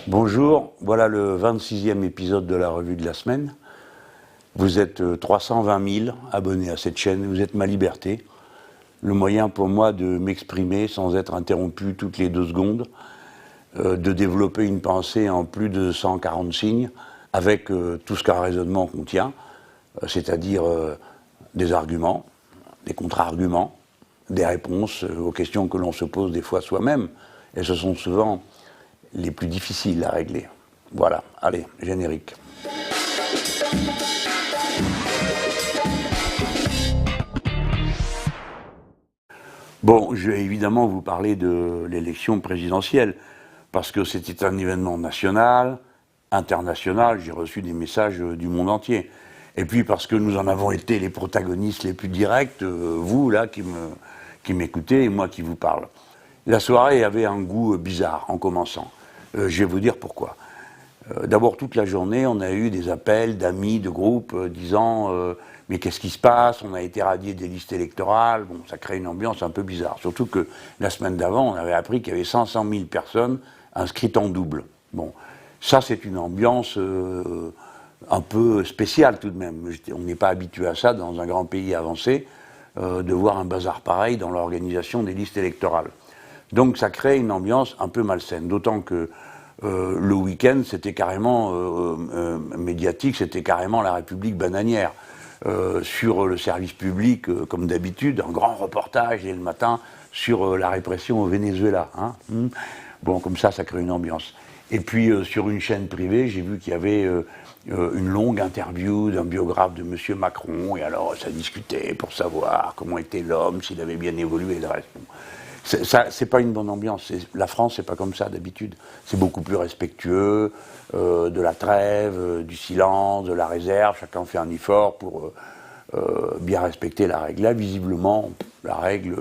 Bonjour, voilà le 26e épisode de la revue de la semaine. Vous êtes 320 000 abonnés à cette chaîne, vous êtes ma liberté. Le moyen pour moi de m'exprimer sans être interrompu toutes les 2 secondes, de développer une pensée en plus de 140 signes, avec tout ce qu'un raisonnement contient, c'est-à-dire des arguments, des contre-arguments, des réponses aux questions que l'on se pose des fois soi-même, et ce sont souvent les plus difficiles à régler. Voilà, allez, générique. Bon, je vais évidemment vous parler de l'élection présidentielle, parce que c'était un événement national, international, j'ai reçu des messages du monde entier. Et puis parce que nous en avons été les protagonistes les plus directs, vous là qui m'écoutez et moi qui vous parle. La soirée avait un goût bizarre en commençant. Je vais vous dire pourquoi. D'abord, toute la journée, on a eu des appels d'amis, de groupes, disant mais qu'est-ce qui se passe? On a été radié des listes électorales. Bon, ça crée une ambiance un peu bizarre. Surtout que la semaine d'avant, on avait appris qu'il y avait 500 000 personnes inscrites en double. Bon, ça, c'est une ambiance un peu spéciale tout de même. On n'est pas habitué à ça dans un grand pays avancé, de voir un bazar pareil dans l'organisation des listes électorales. Donc ça crée une ambiance un peu malsaine, d'autant que le week-end, c'était carrément médiatique, c'était carrément la République bananière. Sur le service public, comme d'habitude, un grand reportage dès le matin sur la répression au Venezuela. Hein. Bon, comme ça crée une ambiance. Et puis sur une chaîne privée, j'ai vu qu'il y avait une longue interview d'un biographe de M. Macron, et alors ça discutait pour savoir comment était l'homme, s'il avait bien évolué et le reste. Bon. C'est pas une bonne ambiance. La France, c'est pas comme ça d'habitude. C'est beaucoup plus respectueux de la trêve, du silence, de la réserve. Chacun fait un effort pour bien respecter la règle. Là, visiblement, la règle.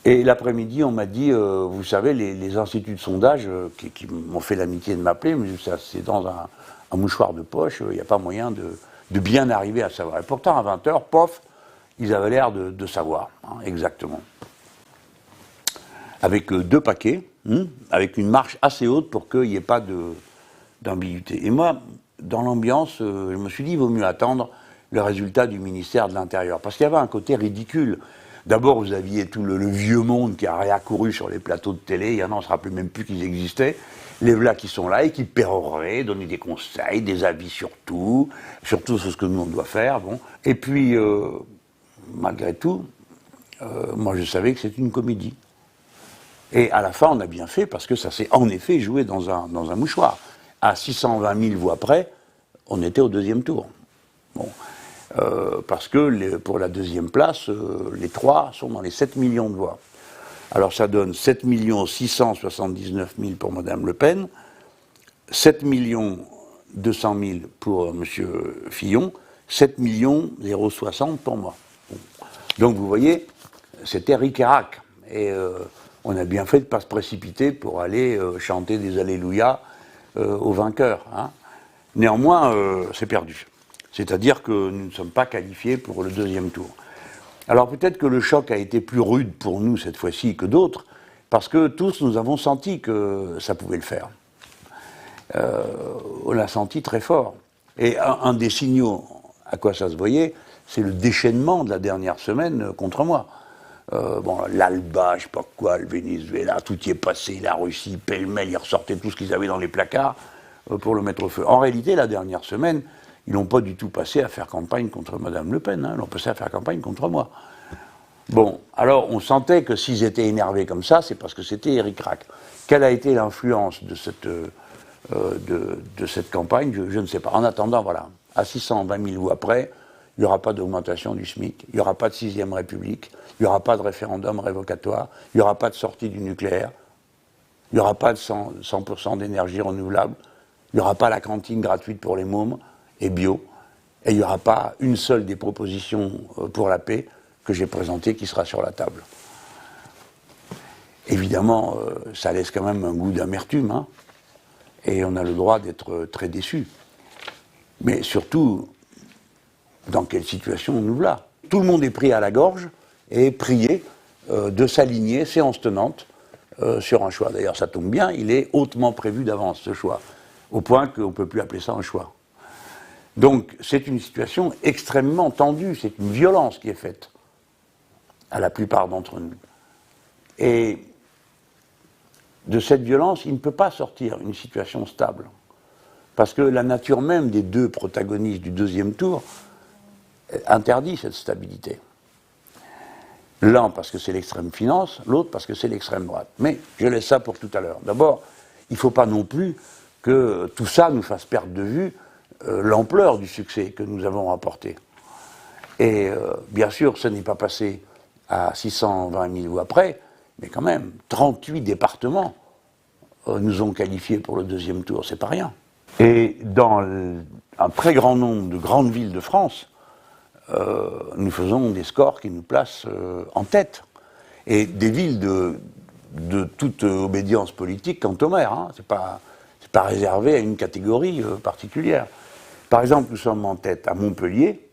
Et l'après-midi, on m'a dit, vous savez, les instituts de sondage qui m'ont fait l'amitié de m'appeler, mais ça, c'est dans un mouchoir de poche. Il n'y a pas moyen de bien arriver à savoir. Et pourtant, à 20h, pof, ils avaient l'air de savoir, hein, exactement. Avec 2 paquets, avec une marche assez haute pour qu'il n'y ait pas d'ambiguïté. Et moi, dans l'ambiance, je me suis dit, il vaut mieux attendre le résultat du ministère de l'Intérieur. Parce qu'il y avait un côté ridicule. D'abord, vous aviez tout le vieux monde qui a réaccouru sur les plateaux de télé, il y en a, on ne se rappelait même plus qu'ils existaient. Les voilà qui sont là et qui péroraient, donner des conseils, des avis sur tout sur ce que nous on doit faire. Bon. Et puis, malgré tout, moi je savais que c'était une comédie. Et à la fin, on a bien fait, parce que ça s'est en effet joué dans un mouchoir. À 620 000 voix près, on était au 2e tour. Bon. Parce que pour la 2e place, les 3 sont dans les 7 millions de voix. Alors ça donne 7 679 000 pour Mme Le Pen, 7 200 000 pour M. Fillon, 7 060 pour moi. Bon. Donc vous voyez, c'était ric-et-rac. Et on a bien fait de ne pas se précipiter pour aller chanter des alléluia aux vainqueurs. Hein. Néanmoins, c'est perdu. C'est-à-dire que nous ne sommes pas qualifiés pour le 2e tour. Alors peut-être que le choc a été plus rude pour nous cette fois-ci que d'autres, parce que tous nous avons senti que ça pouvait le faire. On l'a senti très fort. Et un des signaux à quoi ça se voyait, c'est le déchaînement de la dernière semaine contre moi. Bon, l'Alba, je sais pas quoi, le Venezuela, tout y est passé, la Russie, pêle-mêle, ils ressortaient tout ce qu'ils avaient dans les placards pour le mettre au feu. En réalité, la dernière semaine, ils n'ont pas du tout passé à faire campagne contre Mme Le Pen, hein, ils ont passé à faire campagne contre moi. Bon, alors on sentait que s'ils étaient énervés comme ça, c'est parce que c'était ric-rac. Quelle a été l'influence de cette campagne, je ne sais pas. En attendant, voilà, à 620 000 voix près, il n'y aura pas d'augmentation du SMIC, il n'y aura pas de 6e République, il n'y aura pas de référendum révocatoire, il n'y aura pas de sortie du nucléaire, il n'y aura pas de 100% d'énergie renouvelable, il n'y aura pas la cantine gratuite pour les mômes et bio, et il n'y aura pas une seule des propositions pour la paix que j'ai présentées qui sera sur la table. Évidemment, ça laisse quand même un goût d'amertume, hein, et on a le droit d'être très déçus. Mais surtout, dans quelle situation nous voilà? Tout le monde est pris à la gorge et prié de s'aligner, séance tenante, sur un choix. D'ailleurs, ça tombe bien, il est hautement prévu d'avance, ce choix, au point qu'on ne peut plus appeler ça un choix. Donc, c'est une situation extrêmement tendue, c'est une violence qui est faite à la plupart d'entre nous. Et de cette violence, il ne peut pas sortir une situation stable. Parce que la nature même des deux protagonistes du deuxième tour interdit cette stabilité. L'un parce que c'est l'extrême finance, l'autre parce que c'est l'extrême droite. Mais je laisse ça pour tout à l'heure. D'abord, il ne faut pas non plus que tout ça nous fasse perdre de vue l'ampleur du succès que nous avons remporté. Et bien sûr, ce n'est pas passé à 620 000 voix près, mais quand même, 38 départements nous ont qualifiés pour le deuxième tour, c'est pas rien. Et dans un très grand nombre de grandes villes de France, nous faisons des scores qui nous placent en tête. Et des villes de toute obédience politique quant au maire, hein. C'est pas réservé à une catégorie particulière. Par exemple, nous sommes en tête à Montpellier,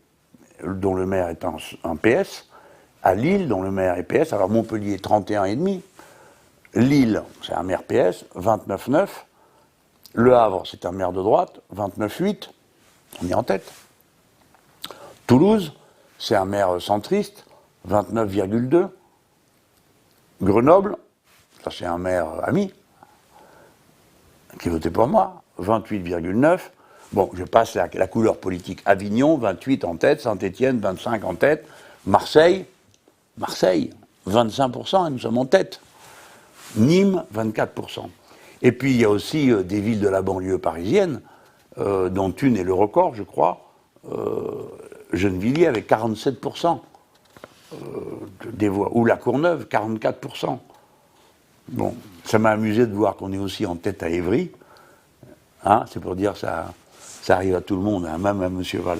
dont le maire est un PS, à Lille, dont le maire est PS, alors Montpellier 31,5, Lille, c'est un maire PS, 29,9, Le Havre, c'est un maire de droite, 29,8, on est en tête. Toulouse, c'est un maire centriste, 29,2. Grenoble, ça c'est un maire ami, qui votait pour moi, 28,9. Bon, je passe la couleur politique. Avignon, 28 en tête, Saint-Étienne, 25 en tête, Marseille, 25%, et nous sommes en tête. Nîmes, 24%. Et puis il y a aussi des villes de la banlieue parisienne, dont une est le record, je crois, Gennevilliers avec 47% des voix, ou La Courneuve, 44%. Bon, ça m'a amusé de voir qu'on est aussi en tête à Évry. Hein, c'est pour dire ça arrive à tout le monde, hein, même à M. Valls,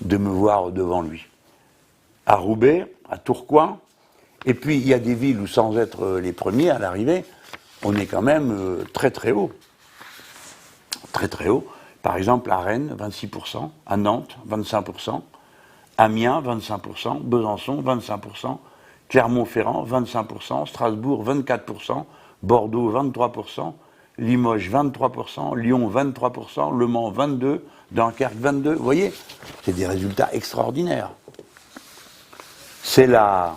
de me voir devant lui. À Roubaix, à Tourcoing, et puis il y a des villes où, sans être les premiers à l'arrivée, on est quand même très très haut. Très très haut. Par exemple, à Rennes, 26%, à Nantes, 25%, Amiens, 25%, Besançon, 25%, Clermont-Ferrand, 25%, Strasbourg, 24%, Bordeaux, 23%, Limoges, 23%, Lyon, 23%, Le Mans, 22%, Dunkerque, 22%. Vous voyez, c'est des résultats extraordinaires. C'est la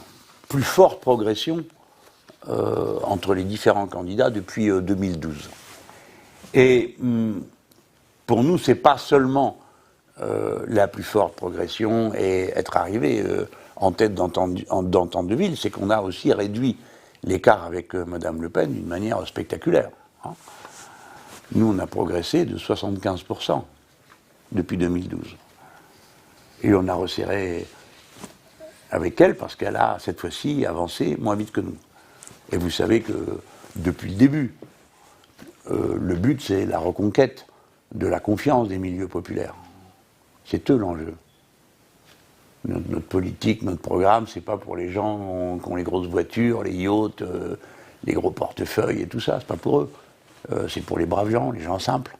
plus forte progression entre les différents candidats depuis 2012. Et pour nous, ce n'est pas seulement la plus forte progression et être arrivé en tête d'entente de ville, c'est qu'on a aussi réduit l'écart avec Mme Le Pen d'une manière spectaculaire. Hein. Nous, on a progressé de 75% depuis 2012. Et on a resserré avec elle parce qu'elle a, cette fois-ci, avancé moins vite que nous. Et vous savez que, depuis le début, le but, c'est la reconquête de la confiance des milieux populaires. C'est eux l'enjeu. Notre politique, notre programme, c'est pas pour les gens qui ont les grosses voitures, les yachts, les gros portefeuilles et tout ça, c'est pas pour eux. C'est pour les braves gens, les gens simples,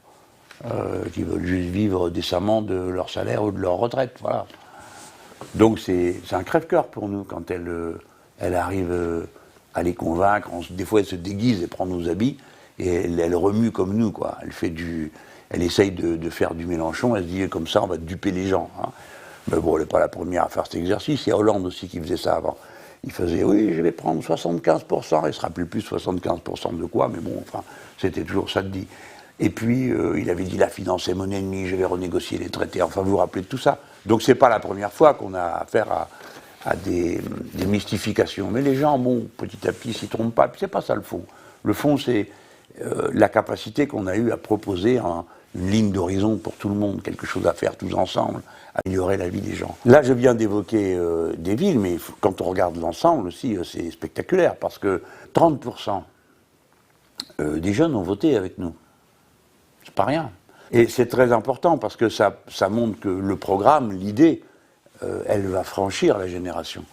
qui veulent juste vivre décemment de leur salaire ou de leur retraite, voilà. Donc c'est un crève-cœur pour nous quand elle arrive à les convaincre. Des fois, elle se déguise et prend nos habits et elle remue comme nous, quoi. Elle essaye de faire du Mélenchon, elle se dit comme ça, on va duper les gens. Hein. Mais bon, elle n'est pas la première à faire cet exercice. Il y a Hollande aussi qui faisait ça avant. Il faisait, oui, je vais prendre 75%. Il ne se rappelait plus 75% de quoi, mais bon, enfin, c'était toujours ça de dit. Et puis, il avait dit la finance est mon ennemi, je vais renégocier les traités. Enfin, vous vous rappelez de tout ça. Donc, ce n'est pas la première fois qu'on a affaire à des mystifications. Mais les gens, bon, petit à petit, s'y trompent pas. Puis, c'est pas ça le fond. Le fond, c'est la capacité qu'on a eue à proposer une ligne d'horizon pour tout le monde, quelque chose à faire tous ensemble, améliorer la vie des gens. Là, je viens d'évoquer des villes, mais quand on regarde l'ensemble aussi, c'est spectaculaire, parce que 30% des jeunes ont voté avec nous. C'est pas rien. Et c'est très important, parce que ça montre que le programme, l'idée, elle va franchir la génération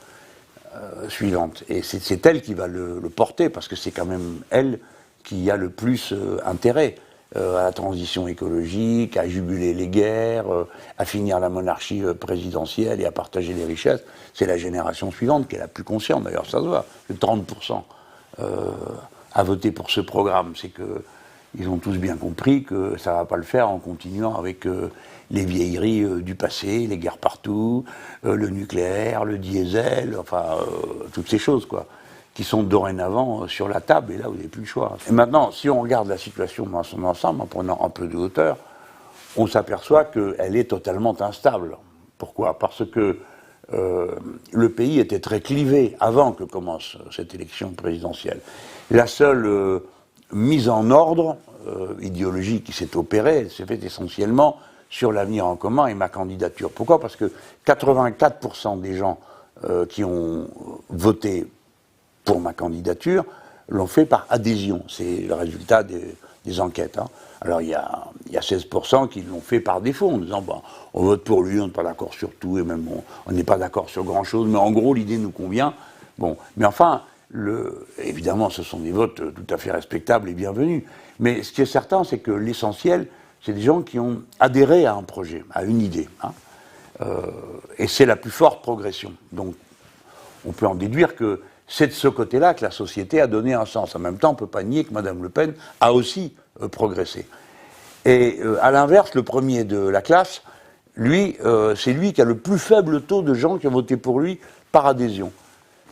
suivante. Et c'est elle qui va le porter, parce que c'est quand même elle qui a le plus intérêt à la transition écologique, à juguler les guerres, à finir la monarchie présidentielle et à partager les richesses. C'est la génération suivante qui est la plus consciente, d'ailleurs ça se voit. Le 30% à voter pour ce programme. C'est qu'ils ont tous bien compris que ça ne va pas le faire en continuant avec les vieilleries du passé, les guerres partout, le nucléaire, le diesel, enfin, toutes ces choses, quoi, qui sont dorénavant sur la table, et là, vous n'avez plus le choix. Et maintenant, si on regarde la situation dans son ensemble, en prenant un peu de hauteur, on s'aperçoit qu'elle est totalement instable. Pourquoi ? Parce que le pays était très clivé avant que commence cette élection présidentielle. La seule mise en ordre idéologique qui s'est opérée, elle s'est faite essentiellement sur l'avenir en commun et ma candidature. Pourquoi ? Parce que 84% des gens qui ont voté pour ma candidature l'ont fait par adhésion. C'est le résultat des enquêtes. Hein. Alors il y a 16% qui l'ont fait par défaut, en disant bon, on vote pour lui, on n'est pas d'accord sur tout, et même on n'est pas d'accord sur grand-chose, mais en gros l'idée nous convient. Bon, mais enfin, évidemment ce sont des votes tout à fait respectables et bienvenus. Mais ce qui est certain, c'est que l'essentiel, c'est des gens qui ont adhéré à un projet, à une idée. Hein. Et c'est la plus forte progression. Donc on peut en déduire que c'est de ce côté-là que la société a donné un sens. En même temps, on ne peut pas nier que Mme Le Pen a aussi progressé. Et à l'inverse, le premier de la classe, lui, c'est lui qui a le plus faible taux de gens qui ont voté pour lui par adhésion.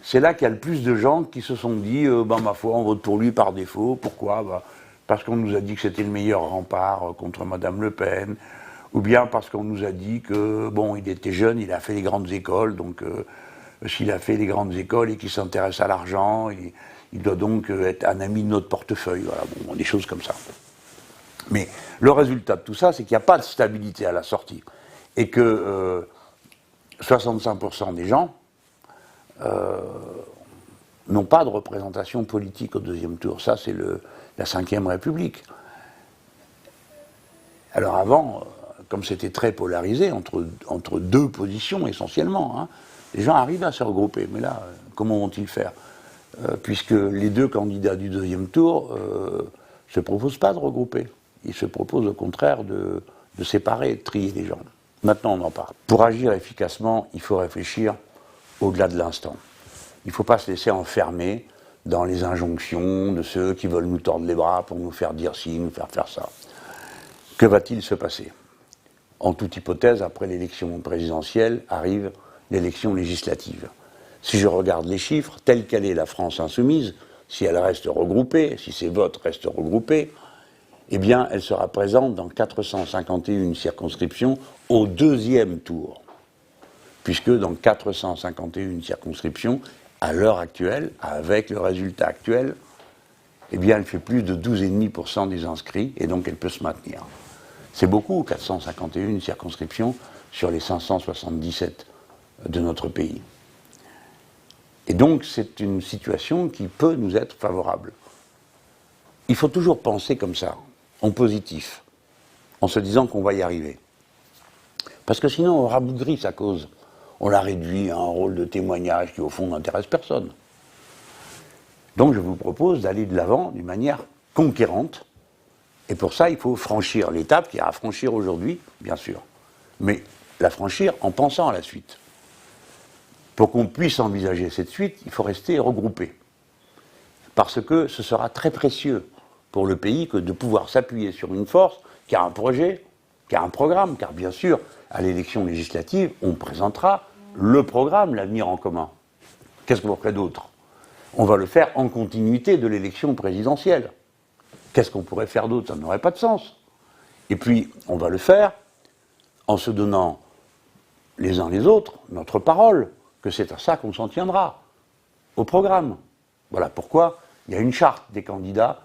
C'est là qu'il y a le plus de gens qui se sont dit, ma foi, on vote pour lui par défaut. Pourquoi ? Parce qu'on nous a dit que c'était le meilleur rempart contre Mme Le Pen, ou bien parce qu'on nous a dit que, bon, il était jeune, il a fait les grandes écoles, donc s'il a fait les grandes écoles et qu'il s'intéresse à l'argent, il doit donc être un ami de notre portefeuille. Voilà, bon, des choses comme ça. Mais le résultat de tout ça, c'est qu'il n'y a pas de stabilité à la sortie. Et que 65% des gens n'ont pas de représentation politique au deuxième tour. Ça, c'est la Ve République. Alors avant, comme c'était très polarisé entre deux positions essentiellement, hein, les gens arrivent à se regrouper. Mais là, comment vont-ils faire ? Puisque les deux candidats du deuxième tour ne se proposent pas de regrouper. Ils se proposent au contraire de séparer, de trier les gens. Maintenant, on en parle. Pour agir efficacement, il faut réfléchir au-delà de l'instant. Il ne faut pas se laisser enfermer dans les injonctions de ceux qui veulent nous tordre les bras pour nous faire dire ci, nous faire faire ça. Que va-t-il se passer ? En toute hypothèse, après l'élection présidentielle, arrive l'élection législative. Si je regarde les chiffres, telle qu'elle est la France insoumise, si elle reste regroupée, si ses votes restent regroupés, eh bien, elle sera présente dans 451 circonscriptions au deuxième tour. Puisque dans 451 circonscriptions, à l'heure actuelle, avec le résultat actuel, eh bien, elle fait plus de 12,5% des inscrits, et donc elle peut se maintenir. C'est beaucoup, 451 circonscriptions sur les 577 de notre pays. Et donc, c'est une situation qui peut nous être favorable. Il faut toujours penser comme ça, en positif, en se disant qu'on va y arriver. Parce que sinon, on rabougrit sa cause. On la réduit à un rôle de témoignage qui, au fond, n'intéresse personne. Donc, je vous propose d'aller de l'avant d'une manière conquérante. Et pour ça, il faut franchir l'étape qu'il y a à franchir aujourd'hui, bien sûr. Mais la franchir en pensant à la suite. Pour qu'on puisse envisager cette suite, il faut rester regroupé. Parce que ce sera très précieux pour le pays que de pouvoir s'appuyer sur une force qui a un projet, qui a un programme, car bien sûr, à l'élection législative, on présentera le programme, l'avenir en commun. Qu'est-ce qu'on ferait d'autre ? On va le faire en continuité de l'élection présidentielle. Qu'est-ce qu'on pourrait faire d'autre ? Ça n'aurait pas de sens. Et puis, on va le faire en se donnant les uns les autres notre parole, que c'est à ça qu'on s'en tiendra, au programme. Voilà pourquoi il y a une charte des candidats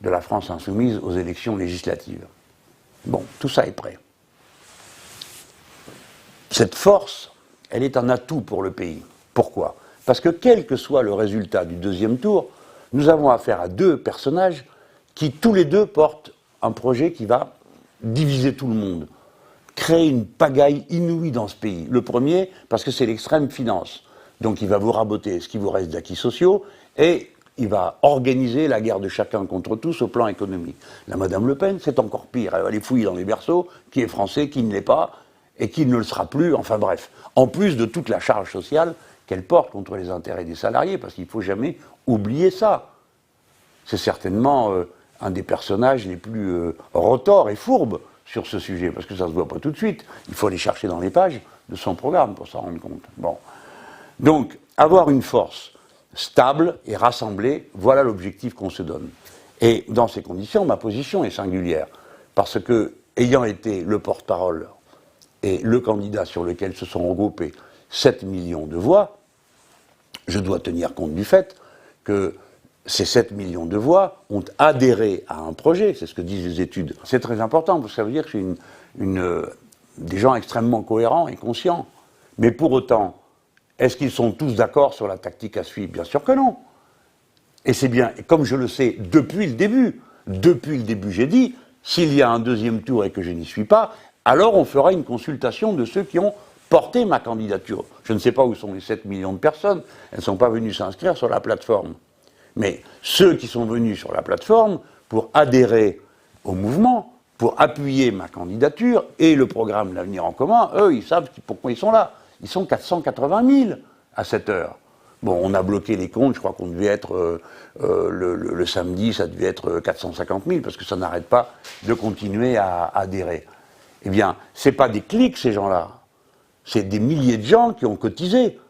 de la France insoumise aux élections législatives. Bon, tout ça est prêt. Cette force, elle est un atout pour le pays. Pourquoi ? Parce que quel que soit le résultat du deuxième tour, nous avons affaire à deux personnages qui tous les deux portent un projet qui va diviser tout le monde, créer une pagaille inouïe dans ce pays. Le premier, parce que c'est l'extrême finance. Donc il va vous raboter ce qui vous reste d'acquis sociaux et il va organiser la guerre de chacun contre tous au plan économique. La Madame Le Pen, c'est encore pire. Elle va aller fouiller dans les berceaux, qui est français, qui ne l'est pas, et qui ne le sera plus, enfin bref. En plus de toute la charge sociale qu'elle porte contre les intérêts des salariés, parce qu'il ne faut jamais oublier ça. c'est certainement un des personnages les plus retors et fourbes sur ce sujet, parce que ça ne se voit pas tout de suite. Il faut aller chercher dans les pages de son programme pour s'en rendre compte. Bon. Donc, avoir une force stable et rassemblée, voilà l'objectif qu'on se donne. Et dans ces conditions, ma position est singulière, parce que, ayant été le porte-parole et le candidat sur lequel se sont regroupés 7 millions de voix, je dois tenir compte du fait que ces 7 millions de voix ont adhéré à un projet, c'est ce que disent les études. C'est très important, parce que ça veut dire que c'est des gens extrêmement cohérents et conscients. Mais pour autant, est-ce qu'ils sont tous d'accord sur la tactique à suivre? Bien sûr que non. Et c'est bien, et comme je le sais depuis le début j'ai dit, s'il y a un deuxième tour et que je n'y suis pas, alors on fera une consultation de ceux qui ont porté ma candidature. Je ne sais pas où sont les 7 millions de personnes, elles ne sont pas venues s'inscrire sur la plateforme. Mais ceux qui sont venus sur la plateforme pour adhérer au mouvement, pour appuyer ma candidature et le programme L'Avenir en commun, eux, ils savent pourquoi ils sont là. Ils sont 480 000 à cette heure. Bon, on a bloqué les comptes, je crois qu'on devait être, le samedi, ça devait être 450 000, parce que ça n'arrête pas de continuer à adhérer. Eh bien, ce n'est pas des clics, ces gens-là. C'est des milliers de gens qui ont cotisé,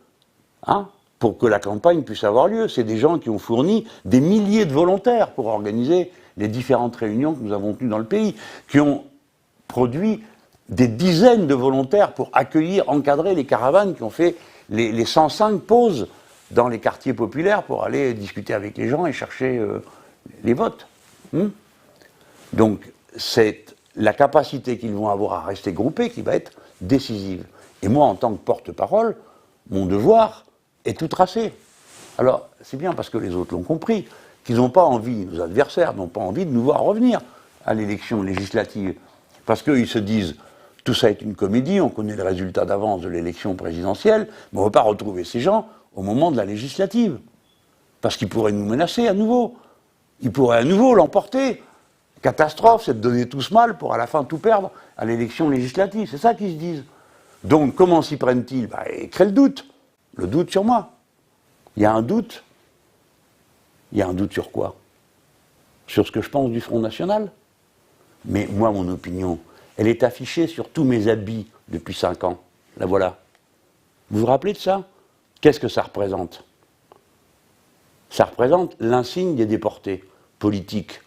hein, pour que la campagne puisse avoir lieu. C'est des gens qui ont fourni des milliers de volontaires pour organiser les différentes réunions que nous avons tenues dans le pays, qui ont produit des dizaines de volontaires pour accueillir, encadrer les caravanes qui ont fait les 105 pauses dans les quartiers populaires pour aller discuter avec les gens et chercher les votes. Donc, c'est la capacité qu'ils vont avoir à rester groupés qui va être décisive. Et moi, en tant que porte-parole, mon devoir est tout tracé. Alors, c'est bien parce que les autres l'ont compris, qu'ils n'ont pas envie, nos adversaires n'ont pas envie de nous voir revenir à l'élection législative. Parce qu'ils se disent, tout ça est une comédie, on connaît le résultat d'avance de l'élection présidentielle, mais on ne va pas retrouver ces gens au moment de la législative. Parce qu'ils pourraient nous menacer à nouveau. Ils pourraient à nouveau l'emporter. Catastrophe, c'est de donner tous mal pour à la fin tout perdre à l'élection législative. C'est ça qu'ils se disent. Donc, comment s'y prennent-ils? Ils créent le doute. Le doute sur moi. Il y a un doute. Il y a un doute sur quoi? Sur ce que je pense du Front National? Mais moi, mon opinion, elle est affichée sur tous mes habits depuis 5 ans. La voilà. Vous vous rappelez de ça? Qu'est-ce que ça représente? Ça représente l'insigne des déportés politiques.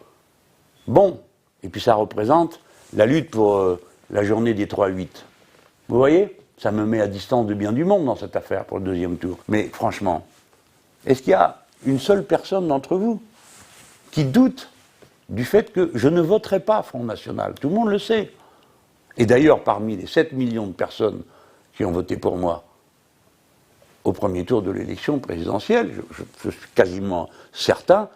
Bon. Et puis ça représente la lutte pour la journée des 3-8. Vous voyez? Ça me met à distance de bien du monde dans cette affaire pour le deuxième tour. Mais franchement, est-ce qu'il y a une seule personne d'entre vous qui doute du fait que je ne voterai pas Front National? Tout le monde le sait. Et d'ailleurs, parmi les 7 millions de personnes qui ont voté pour moi au premier tour de l'élection présidentielle, je suis quasiment certain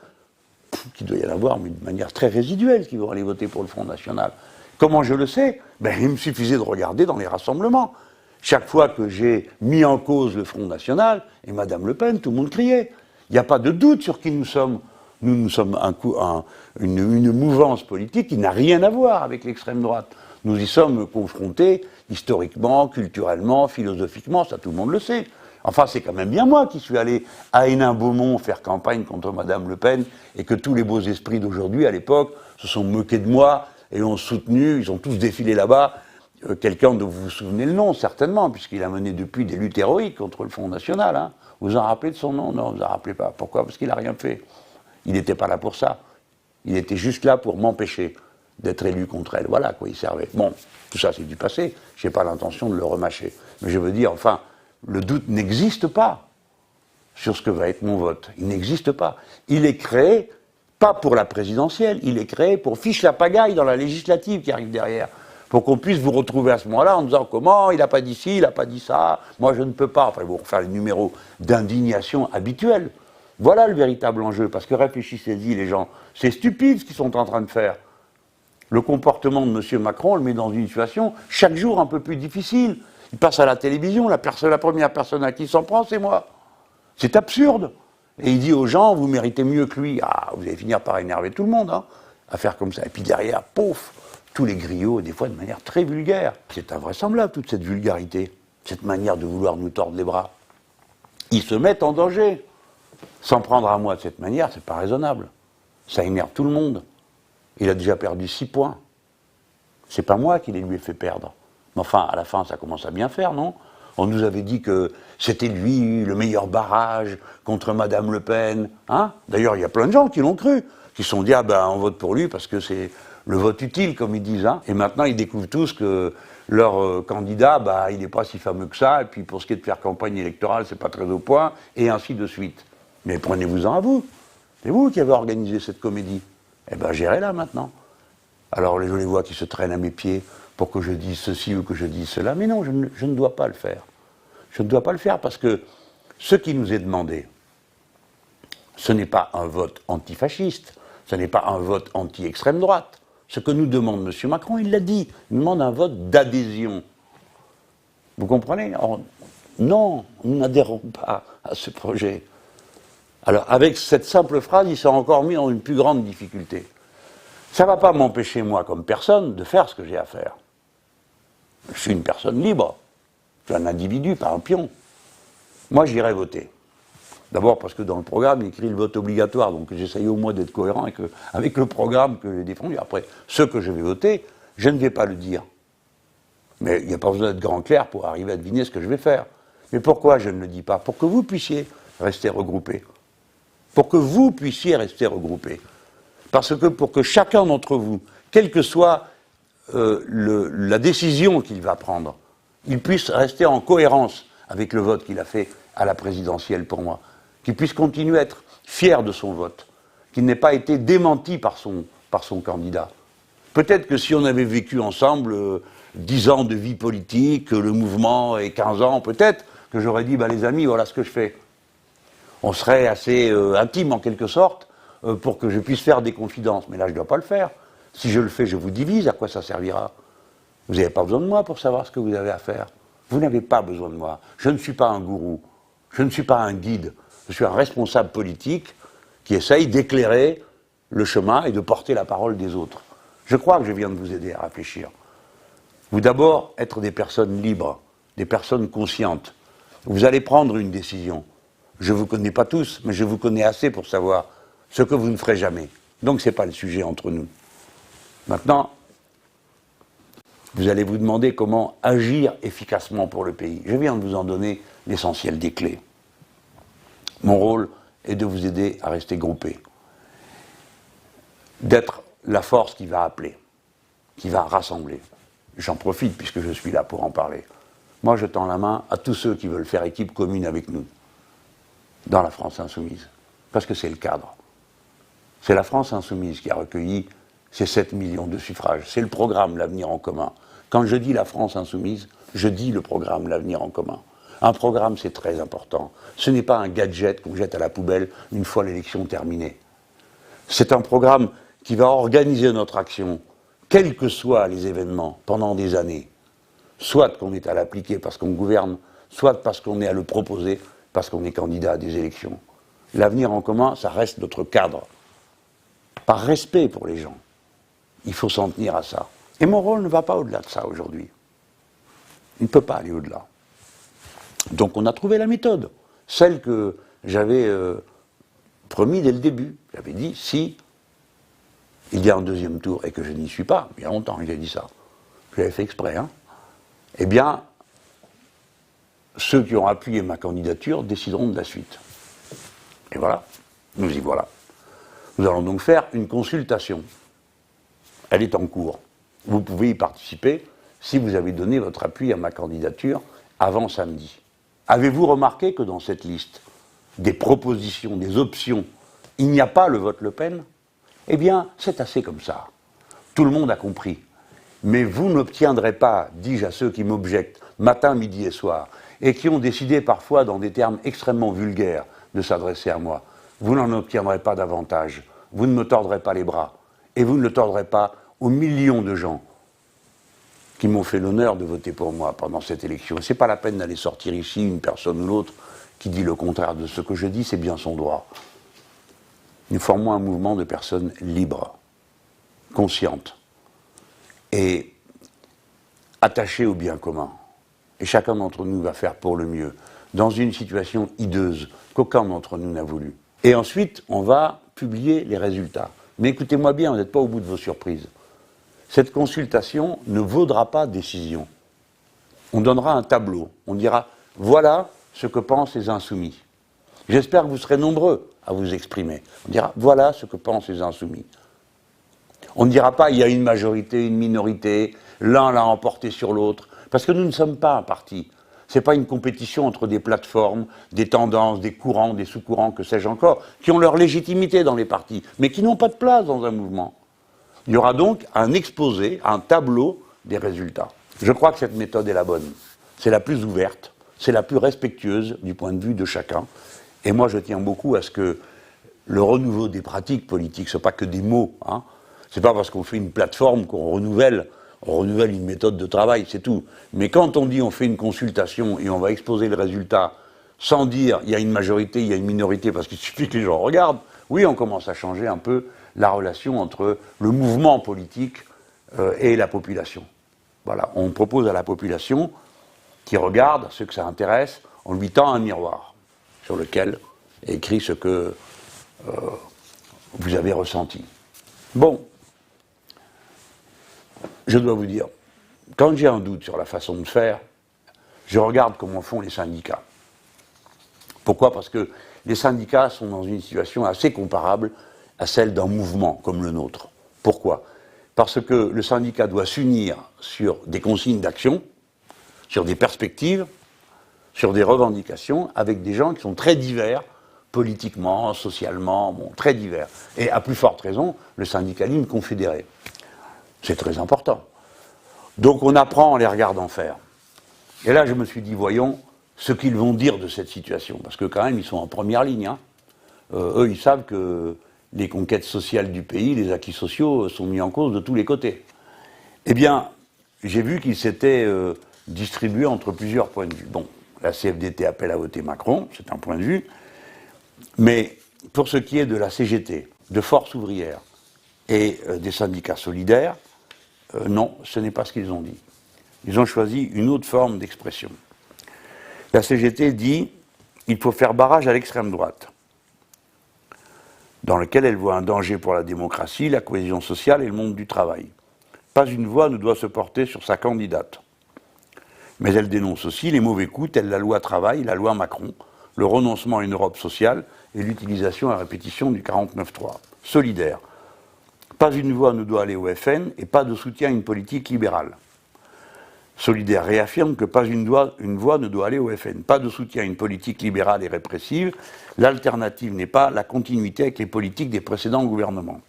qu'il doit y en avoir, mais de manière très résiduelle, qui vont aller voter pour le Front National. Comment je le sais? Il me suffisait de regarder dans les rassemblements. Chaque fois que j'ai mis en cause le Front National, et Madame Le Pen, tout le monde criait. Il n'y a pas de doute sur qui nous sommes. Nous sommes une mouvance politique qui n'a rien à voir avec l'extrême droite. Nous y sommes confrontés historiquement, culturellement, philosophiquement, ça tout le monde le sait. Enfin, c'est quand même bien moi qui suis allé à Hénin-Beaumont faire campagne contre Madame Le Pen et que tous les beaux esprits d'aujourd'hui, à l'époque, se sont moqués de moi et ont soutenu, ils ont tous défilé là-bas. Quelqu'un dont vous vous souvenez le nom, certainement, puisqu'il a mené depuis des luttes héroïques contre le Front National. Hein. Vous vous en rappelez de son nom? Non, vous en rappelez pas. Pourquoi? Parce qu'il n'a rien fait. Il n'était pas là pour ça. Il était juste là pour m'empêcher d'être élu contre elle. Voilà à quoi il servait. Bon, tout ça c'est du passé. Je n'ai pas l'intention de le remâcher. Mais je veux dire, enfin, le doute n'existe pas sur ce que va être mon vote. Il n'existe pas. Il est créé, pas pour la présidentielle, il est créé pour fiche la pagaille dans la législative qui arrive derrière. Pour qu'on puisse vous retrouver à ce moment-là en disant comment, il n'a pas dit ci, il n'a pas dit ça, moi je ne peux pas. Enfin, ils vont faire les numéros d'indignation habituels. Voilà le véritable enjeu, parce que réfléchissez-y les gens, c'est stupide ce qu'ils sont en train de faire. Le comportement de M. Macron le met dans une situation chaque jour un peu plus difficile. Il passe à la télévision, la première personne à qui il s'en prend, c'est moi. C'est absurde. Et il dit aux gens, vous méritez mieux que lui. Ah, vous allez finir par énerver tout le monde, hein, à faire comme ça. Et puis derrière, pouf, tous les griots, des fois de manière très vulgaire. C'est invraisemblable, toute cette vulgarité, cette manière de vouloir nous tordre les bras. Ils se mettent en danger. S'en prendre à moi de cette manière, c'est pas raisonnable. Ça énerve tout le monde. Il a déjà perdu 6 points. C'est pas moi qui les lui ai fait perdre. Mais enfin, à la fin, ça commence à bien faire, non? On nous avait dit que c'était lui le meilleur barrage contre Madame Le Pen. Hein? D'ailleurs, il y a plein de gens qui l'ont cru, qui se sont dit, ah ben, on vote pour lui parce que c'est le vote utile, comme ils disent. Hein? Et maintenant, ils découvrent tous que leur candidat, bah, il n'est pas si fameux que ça, et puis pour ce qui est de faire campagne électorale, c'est pas très au point, et ainsi de suite. Mais prenez-vous-en à vous. C'est vous qui avez organisé cette comédie. Eh ben, gérez-la maintenant. Alors, je les vois qui se traînent à mes pieds pour que je dise ceci ou que je dise cela. Mais non, je ne dois pas le faire. Je ne dois pas le faire parce que ce qui nous est demandé, ce n'est pas un vote antifasciste, ce n'est pas un vote anti-extrême droite. Ce que nous demande M. Macron, il l'a dit, il demande un vote d'adhésion. Vous comprenez? Alors, non, nous n'adhérons pas à ce projet. Alors, avec cette simple phrase, il s'est encore mis dans une plus grande difficulté. Ça ne va pas m'empêcher, moi, comme personne, de faire ce que j'ai à faire. Je suis une personne libre. Je suis un individu, pas un pion. Moi, j'irai voter. D'abord parce que dans le programme, il écrit le vote obligatoire, donc j'essaye au moins d'être cohérent avec le programme que j'ai défendu. Après, ce que je vais voter, je ne vais pas le dire. Mais il n'y a pas besoin d'être grand clair pour arriver à deviner ce que je vais faire. Mais pourquoi je ne le dis pas? Pour que vous puissiez rester regroupés. Pour que vous puissiez rester regroupés. Parce que pour que chacun d'entre vous, quelle que soit la décision qu'il va prendre, il puisse rester en cohérence avec le vote qu'il a fait à la présidentielle pour moi, qu'il puisse continuer à être fier de son vote, qu'il n'ait pas été démenti par son candidat. Peut-être que si on avait vécu ensemble 10 ans de vie politique, le mouvement et 15 ans, peut-être que j'aurais dit, bah, les amis, voilà ce que je fais. On serait assez intime en quelque sorte pour que je puisse faire des confidences. Mais là, je ne dois pas le faire. Si je le fais, je vous divise, à quoi ça servira? Vous n'avez pas besoin de moi pour savoir ce que vous avez à faire. Vous n'avez pas besoin de moi. Je ne suis pas un gourou. Je ne suis pas un guide. Je suis un responsable politique qui essaye d'éclairer le chemin et de porter la parole des autres. Je crois que je viens de vous aider à réfléchir. Vous d'abord être des personnes libres, des personnes conscientes. Vous allez prendre une décision. Je ne vous connais pas tous, mais je vous connais assez pour savoir ce que vous ne ferez jamais. Donc ce n'est pas le sujet entre nous. Maintenant, vous allez vous demander comment agir efficacement pour le pays. Je viens de vous en donner l'essentiel des clés. Mon rôle est de vous aider à rester groupés. D'être la force qui va appeler, qui va rassembler. J'en profite puisque je suis là pour en parler. Moi, je tends la main à tous ceux qui veulent faire équipe commune avec nous, dans la France insoumise. Parce que c'est le cadre. C'est la France insoumise qui a recueilli ces 7 millions de suffrages. C'est le programme L'Avenir en commun. Quand je dis la France insoumise, je dis le programme L'Avenir en commun. Un programme, c'est très important. Ce n'est pas un gadget qu'on jette à la poubelle une fois l'élection terminée. C'est un programme qui va organiser notre action, quels que soient les événements, pendant des années. Soit qu'on est à l'appliquer parce qu'on gouverne, soit parce qu'on est à le proposer, parce qu'on est candidat à des élections. L'Avenir en commun, ça reste notre cadre. Par respect pour les gens. Il faut s'en tenir à ça. Et mon rôle ne va pas au-delà de ça aujourd'hui. Il ne peut pas aller au-delà. Donc on a trouvé la méthode. Celle que j'avais promis dès le début. J'avais dit, si il y a un deuxième tour et que je n'y suis pas, il y a longtemps que j'ai dit ça, j'avais fait exprès, hein, eh bien, ceux qui ont appuyé ma candidature décideront de la suite. Et voilà, nous y voilà. Nous allons donc faire une consultation. Elle est en cours. Vous pouvez y participer si vous avez donné votre appui à ma candidature avant samedi. Avez-vous remarqué que dans cette liste des propositions, des options, il n'y a pas le vote Le Pen? Eh bien, c'est assez comme ça. Tout le monde a compris. Mais vous n'obtiendrez pas, dis-je à ceux qui m'objectent, matin, midi et soir, et qui ont décidé parfois dans des termes extrêmement vulgaires de s'adresser à moi, vous n'en obtiendrez pas davantage. Vous ne me tordrez pas les bras. Et vous ne le tordrez pas aux millions de gens qui m'ont fait l'honneur de voter pour moi pendant cette élection. Ce n'est pas la peine d'aller sortir ici une personne ou l'autre qui dit le contraire de ce que je dis, c'est bien son droit. Nous formons un mouvement de personnes libres, conscientes et attachées au bien commun. Et chacun d'entre nous va faire pour le mieux, dans une situation hideuse qu'aucun d'entre nous n'a voulu. Et ensuite, on va publier les résultats. Mais écoutez-moi bien, vous n'êtes pas au bout de vos surprises. Cette consultation ne vaudra pas décision. On donnera un tableau. On dira, voilà ce que pensent les insoumis. J'espère que vous serez nombreux à vous exprimer. On dira, voilà ce que pensent les insoumis. On ne dira pas, il y a une majorité, une minorité, l'un l'a emporté sur l'autre. Parce que nous ne sommes pas un parti. Ce n'est pas une compétition entre des plateformes, des tendances, des courants, des sous-courants, que sais-je encore, qui ont leur légitimité dans les partis, mais qui n'ont pas de place dans un mouvement. Il y aura donc un exposé, un tableau des résultats. Je crois que cette méthode est la bonne. C'est la plus ouverte, c'est la plus respectueuse du point de vue de chacun. Et moi, je tiens beaucoup à ce que le renouveau des pratiques politiques, ce n'est pas que des mots. Hein. Ce n'est pas parce qu'on fait une plateforme qu'on renouvelle une méthode de travail, c'est tout. Mais quand on dit on fait une consultation et on va exposer le résultat sans dire il y a une majorité, il y a une minorité, parce qu'il suffit que les gens regardent, oui, on commence à changer un peu la relation entre le mouvement politique et la population. Voilà, on propose à la population qui regarde, ceux que ça intéresse, on lui tend un miroir sur lequel est écrit ce que vous avez ressenti. Bon, je dois vous dire, quand j'ai un doute sur la façon de faire, je regarde comment font les syndicats. Pourquoi ? Parce que les syndicats sont dans une situation assez comparable à celle d'un mouvement comme le nôtre. Pourquoi ? Parce que le syndicat doit s'unir sur des consignes d'action, sur des perspectives, sur des revendications, avec des gens qui sont très divers, politiquement, socialement, bon, très divers. Et à plus forte raison, le syndicalisme confédéré. C'est très important. Donc on apprend en les regardant faire. Et là, je me suis dit, voyons ce qu'ils vont dire de cette situation. Parce que quand même, ils sont en première ligne. Hein. Eux, ils savent que les conquêtes sociales du pays, les acquis sociaux sont mis en cause de tous les côtés. Eh bien, j'ai vu qu'ils s'étaient distribués entre plusieurs points de vue. Bon, la CFDT appelle à voter Macron, c'est un point de vue. Mais pour ce qui est de la CGT, de Force ouvrière et des syndicats solidaires, non, ce n'est pas ce qu'ils ont dit. Ils ont choisi une autre forme d'expression. La CGT dit qu'il faut faire barrage à l'extrême droite, dans lequel elle voit un danger pour la démocratie, la cohésion sociale et le monde du travail. Pas une voix ne doit se porter sur sa candidate. Mais elle dénonce aussi les mauvais coups tels la loi travail, la loi Macron, le renoncement à une Europe sociale et l'utilisation à répétition du 49.3. Solidaire. Pas une voix ne doit aller au FN et pas de soutien à une politique libérale. Solidaire réaffirme que pas une voix ne doit aller au FN. Pas de soutien à une politique libérale et répressive. L'alternative n'est pas la continuité avec les politiques des précédents gouvernements.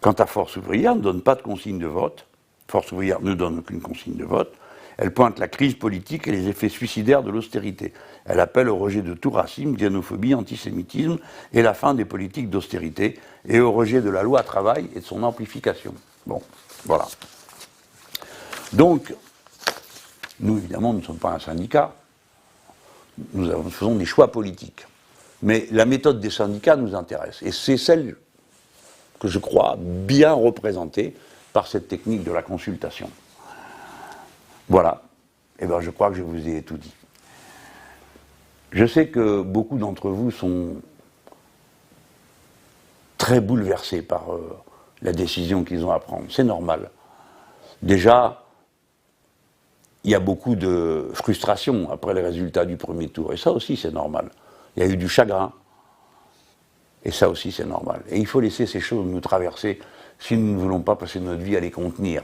Quant à Force ouvrière, ne donne pas de consigne de vote. Force ouvrière ne donne aucune consigne de vote. Elle pointe la crise politique et les effets suicidaires de l'austérité. Elle appelle au rejet de tout racisme, xénophobie, antisémitisme et la fin des politiques d'austérité et au rejet de la loi travail et de son amplification. Bon, voilà. Donc, nous, évidemment, nous ne sommes pas un syndicat. Nous faisons des choix politiques. Mais la méthode des syndicats nous intéresse. Et c'est celle que je crois bien représentée par cette technique de la consultation. Voilà. Eh bien, je crois que je vous ai tout dit. Je sais que beaucoup d'entre vous sont très bouleversés par la décision qu'ils ont à prendre. C'est normal. Déjà, il y a beaucoup de frustration après les résultats du premier tour. Et ça aussi, c'est normal. Il y a eu du chagrin. Et ça aussi, c'est normal. Et il faut laisser ces choses nous traverser si nous ne voulons pas passer notre vie à les contenir.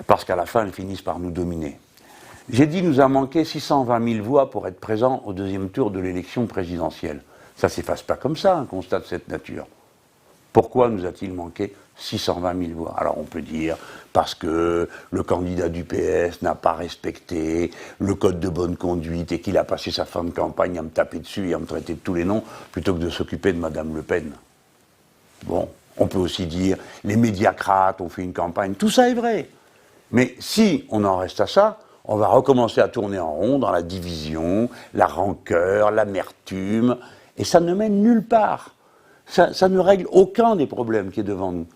Parce qu'à la fin, elles finissent par nous dominer. J'ai dit, nous a manqué 620 000 voix pour être présents au deuxième tour de l'élection présidentielle. Ça ne s'efface pas comme ça, un constat de cette nature. Pourquoi nous a-t-il manqué 620 000 voix ? Alors on peut dire, parce que le candidat du PS n'a pas respecté le code de bonne conduite et qu'il a passé sa fin de campagne à me taper dessus et à me traiter de tous les noms, plutôt que de s'occuper de Madame Le Pen. Bon, on peut aussi dire, les médiacrates ont fait une campagne, tout ça est vrai. Mais si on en reste à ça, on va recommencer à tourner en rond dans la division, la rancœur, l'amertume, et ça ne mène nulle part. Ça ne règle aucun des problèmes qui est devant nous.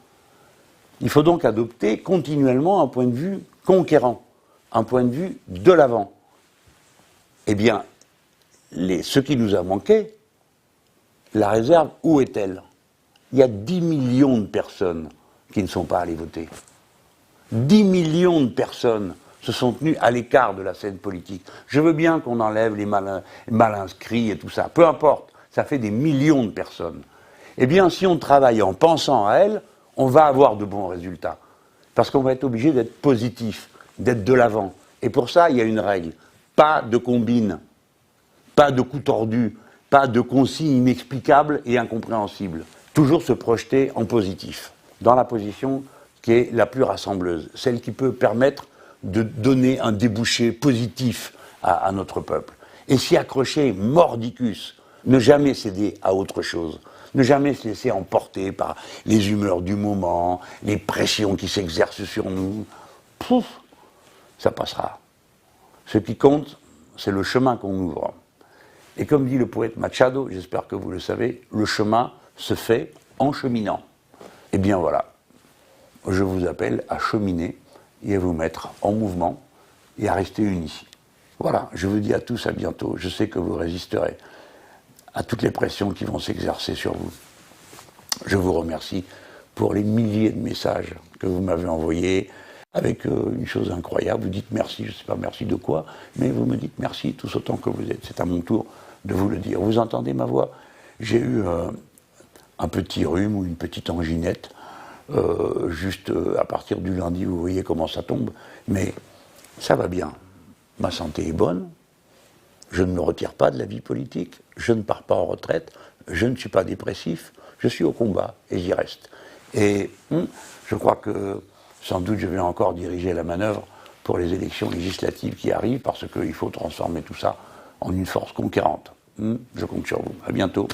Il faut donc adopter continuellement un point de vue conquérant, un point de vue de l'avant. Eh bien, ce qui nous a manqué, la réserve, où est-elle ? il y a 10 millions de personnes qui ne sont pas allées voter. 10 millions de personnes se sont tenues à l'écart de la scène politique. Je veux bien qu'on enlève les mal inscrits et tout ça, peu importe, ça fait des millions de personnes. Eh bien, si on travaille en pensant à elles, on va avoir de bons résultats. Parce qu'on va être obligé d'être positif, d'être de l'avant. Et pour ça, il y a une règle. Pas de combine, pas de coup tordu, pas de consignes inexplicables et incompréhensibles. Toujours se projeter en positif, dans la position qui est la plus rassembleuse, celle qui peut permettre de donner un débouché positif à notre peuple. Et s'y accrocher mordicus, ne jamais céder à autre chose, ne jamais se laisser emporter par les humeurs du moment, les pressions qui s'exercent sur nous. Pouf, ça passera. Ce qui compte, c'est le chemin qu'on ouvre. Et comme dit le poète Machado, j'espère que vous le savez, le chemin se fait en cheminant. Eh bien voilà, je vous appelle à cheminer et à vous mettre en mouvement et à rester unis. Voilà, je vous dis à tous à bientôt. Je sais que vous résisterez à toutes les pressions qui vont s'exercer sur vous. Je vous remercie pour les milliers de messages que vous m'avez envoyés avec une chose incroyable. Vous dites merci, je ne sais pas merci de quoi, mais vous me dites merci tous autant que vous êtes. C'est à mon tour de vous le dire. Vous entendez ma voix? J'ai eu un petit rhume ou une petite anginette. Juste à partir du lundi, vous voyez comment ça tombe, mais ça va bien. Ma santé est bonne, je ne me retire pas de la vie politique, je ne pars pas en retraite, je ne suis pas dépressif, je suis au combat et j'y reste. Et je crois que sans doute je vais encore diriger la manœuvre pour les élections législatives qui arrivent, parce qu'il faut transformer tout ça en une force conquérante. Je compte sur vous. À bientôt.